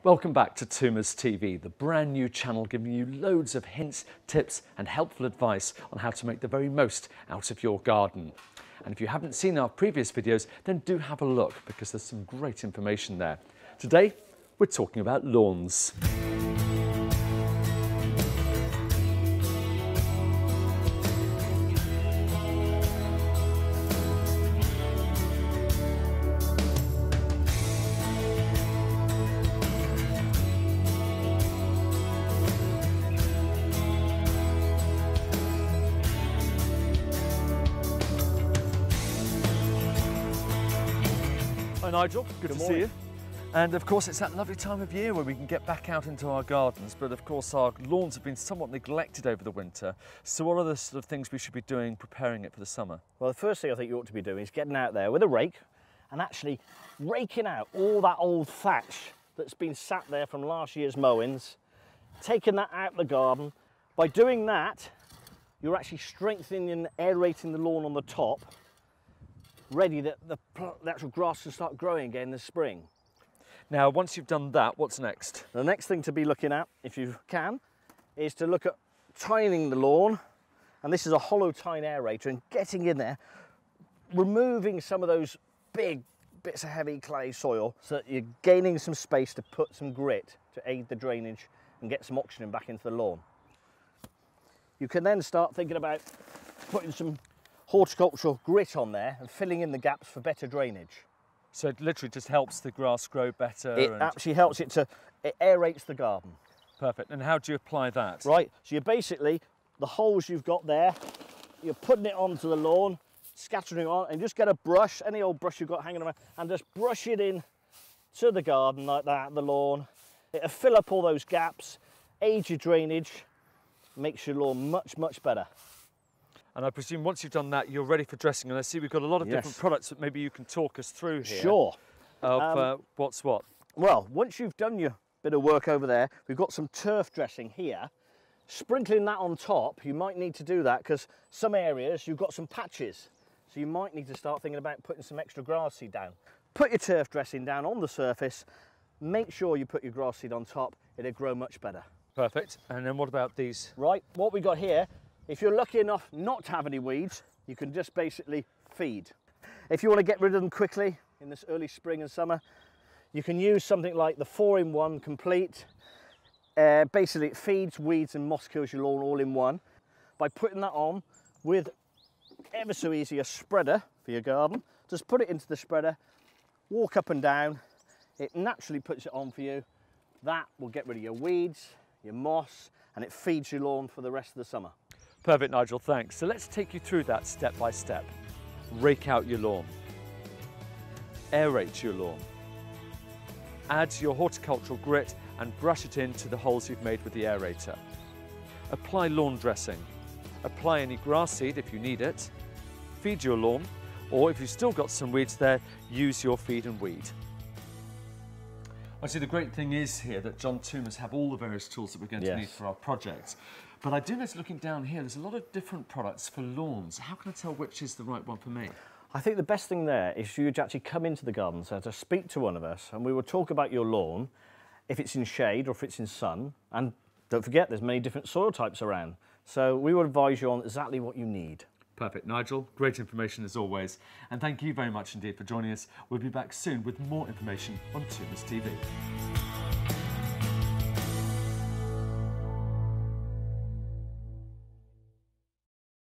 Welcome back to Toomers TV, the brand new channel giving you loads of hints, tips and helpful advice on how to make the very most out of your garden. And if you haven't seen our previous videos, then do have a look because there's some great information there. Today, we're talking about lawns. Hi Nigel, good to see you. And of course it's that lovely time of year where we can get back out into our gardens, but of course our lawns have been somewhat neglected over the winter. So what are the sort of things we should be doing preparing it for the summer? Well, the first thing I think you ought to be doing is getting out there with a rake and actually raking out all that old thatch that's been sat there from last year's mowings, taking that out of the garden. By doing that, you're actually strengthening and aerating the lawn on the top, ready that the actual grass can start growing again in the spring. Now, once you've done that, what's next? The next thing to be looking at, if you can, is to look at tining the lawn. And this is a hollow tine aerator, and getting in there, removing some of those big bits of heavy clay soil so that you're gaining some space to put some grit to aid the drainage and get some oxygen back into the lawn. You can then start thinking about putting some horticultural grit on there and filling in the gaps for better drainage. So it literally just helps the grass grow better? It actually helps it aerates the garden. Perfect. And how do you apply that? Right, so you're basically, the holes you've got there, you're putting it onto the lawn, scattering it on, and just get a brush, any old brush you've got hanging around, and just brush it in to the garden like that, the lawn. It'll fill up all those gaps, aid your drainage, makes your lawn much, much better. And I presume once you've done that, you're ready for dressing. And I see we've got a lot of different products that maybe you can talk us through here. Sure. Of what's what? Well, once you've done your bit of work over there, we've got some turf dressing here. Sprinkling that on top, you might need to do that because some areas you've got some patches. So you might need to start thinking about putting some extra grass seed down. Put your turf dressing down on the surface. Make sure you put your grass seed on top. It'll grow much better. Perfect. And then what about these? Right, what we got here, if you're lucky enough not to have any weeds, you can just basically feed. If you want to get rid of them quickly in this early spring and summer, you can use something like the 4-in-1 Complete. Basically it feeds, weeds and moss kills your lawn all in one. By putting that on with ever so easy a spreader for your garden, just put it into the spreader, walk up and down, it naturally puts it on for you. That will get rid of your weeds, your moss, and it feeds your lawn for the rest of the summer. Perfect, Nigel, thanks. So let's take you through that step by step. Rake out your lawn. Aerate your lawn. Add your horticultural grit and brush it into the holes you've made with the aerator. Apply lawn dressing. Apply any grass seed if you need it. Feed your lawn, or if you've still got some weeds there, use your feed and weed. I see the great thing is here that John Toomers have all the various tools that we're going to need for our projects. But I do notice looking down here, there's a lot of different products for lawns. How can I tell which is the right one for me? I think the best thing there is for you to actually come into the garden centre, to speak to one of us, and we will talk about your lawn, if it's in shade or if it's in sun. And don't forget, there's many different soil types around. So we will advise you on exactly what you need. Perfect, Nigel. Great information as always. And thank you very much indeed for joining us. We'll be back soon with more information on Toomers TV.